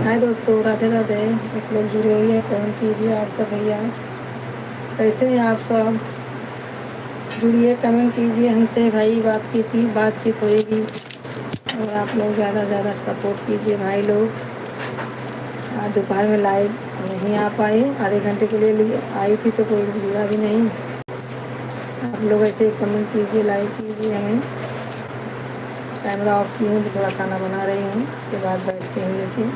हाय दोस्तों, राधे राधे। आप लोग जुड़े हुए हैं, कमेंट कीजिए। आप सब भैया कैसे हैं? आप सब जुड़िए, कमेंट कीजिए हमसे भाई। बातचीत होएगी और आप लोग ज़्यादा से ज़्यादा सपोर्ट कीजिए भाई लोग। आज दोपहर में लाइव नहीं आ पाई, आधे घंटे के लिए आई थी तो कोई जुड़ा भी नहीं। आप लोग ऐसे कमेंट कीजिए, लाइक कीजिए हमें। कैमरा ऑफ की हूँ तो थोड़ा खाना बना रही हूँ, इसके बाद बैठ के हूँ लेकिन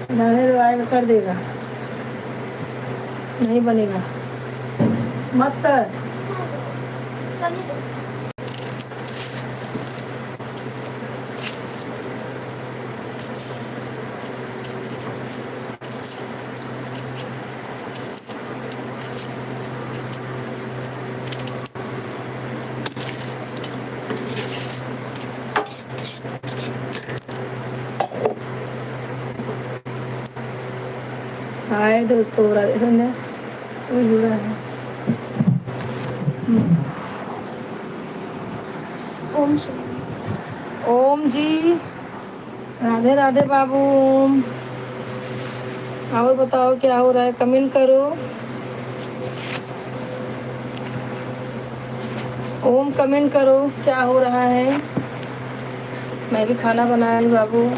रहने दो, आएगा कर देगा, नहीं बनेगा मत कर। हाय दोस्तों, राधे संध्या। कोई जुड़ा है? ओम जी। ओम जी, राधे राधे बाबू। ओम, और बताओ क्या हो रहा है? कमेंट करो। ओम कमेंट करो, क्या हो रहा है? मैं भी खाना बना रही बाबू।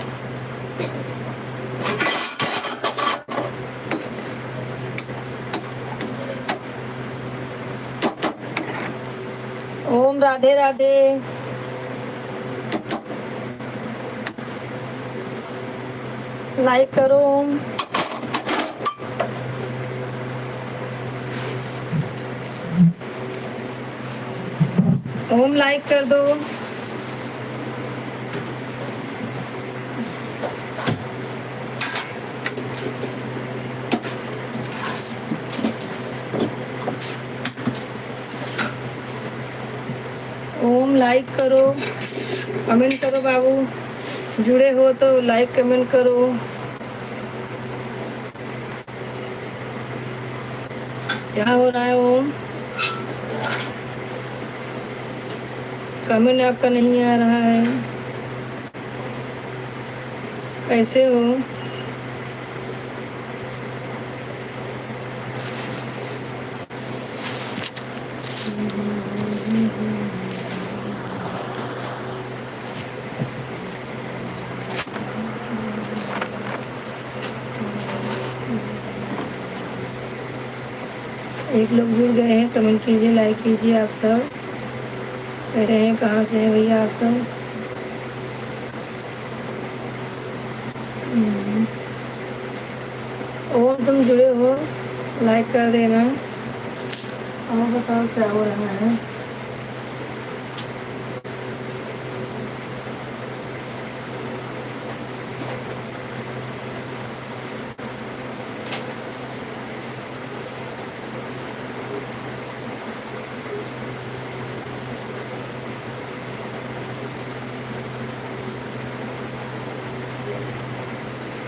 ओम राधे राधे। लाइक करो ओम। ओम लाइक कर दो। ओम लाइक करो, कमेंट करो बाबू। जुड़े हो तो लाइक कमेंट करो। क्या हो रहा है ओम? कमेंट आपका नहीं आ रहा है, कैसे हो? एक लोग जुड़ गए हैं, कमेंट कीजिए, लाइक कीजिए। आप सब कैसे हैं? कहाँ से हैं भैया आप सब? ओम तुम जुड़े हो, लाइक कर देना। और बताओ क्या हो रहा है?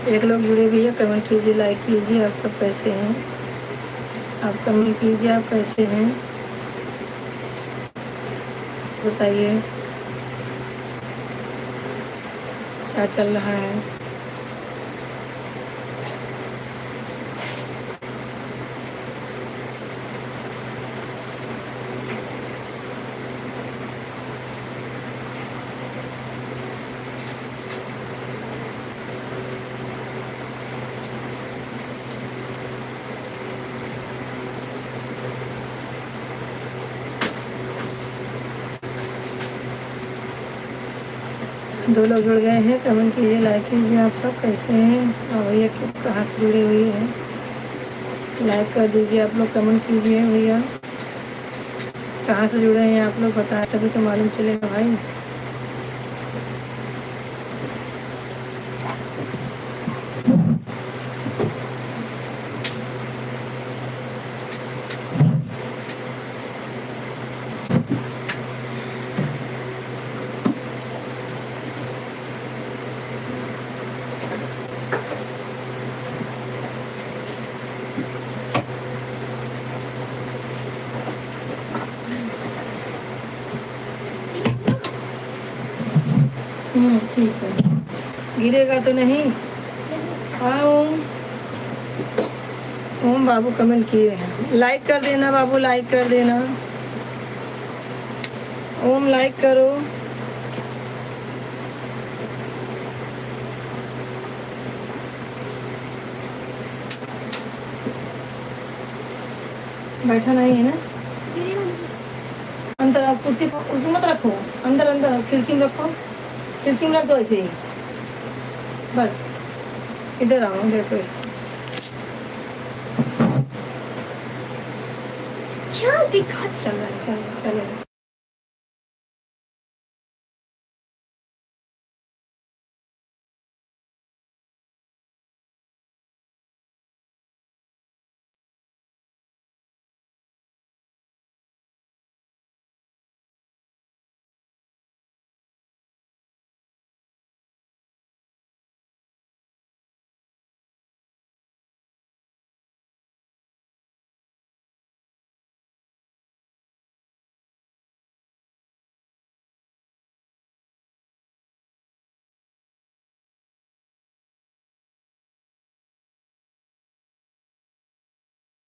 एक लोग जुड़े भैया, कमेंट कीजिए, लाइक कीजिए। आप सब कैसे हैं? आप कमेंट कीजिए, आप कैसे हैं बताइए, क्या चल रहा है? दो लोग जुड़ गए हैं, कमेंट कीजिए, लाइक कीजिए। आप सब कैसे हैं? और भैया कहाँ से जुड़े हुए हैं? लाइक कर दीजिए आप लोग, कमेंट कीजिए भैया। कहाँ से जुड़े हैं आप लोग, बताए तभी तो मालूम चलेगा भाई। ठीक है, गिरेगा तो नहीं। हाँ ओम, ओम बाबू कमेंट किए हैं, लाइक कर देना बाबू, लाइक कर देना। ओम लाइक करो। बैठा नहीं है ना, अंदर आप कुर्सी पर उसमें मत रखो, अंदर अंदर खिड़की में रखो, खिड़की में रख दो ऐसे ही बस। इधर आओ, देखो इसको क्या दिक्कत चल रहा है, चलो चलो।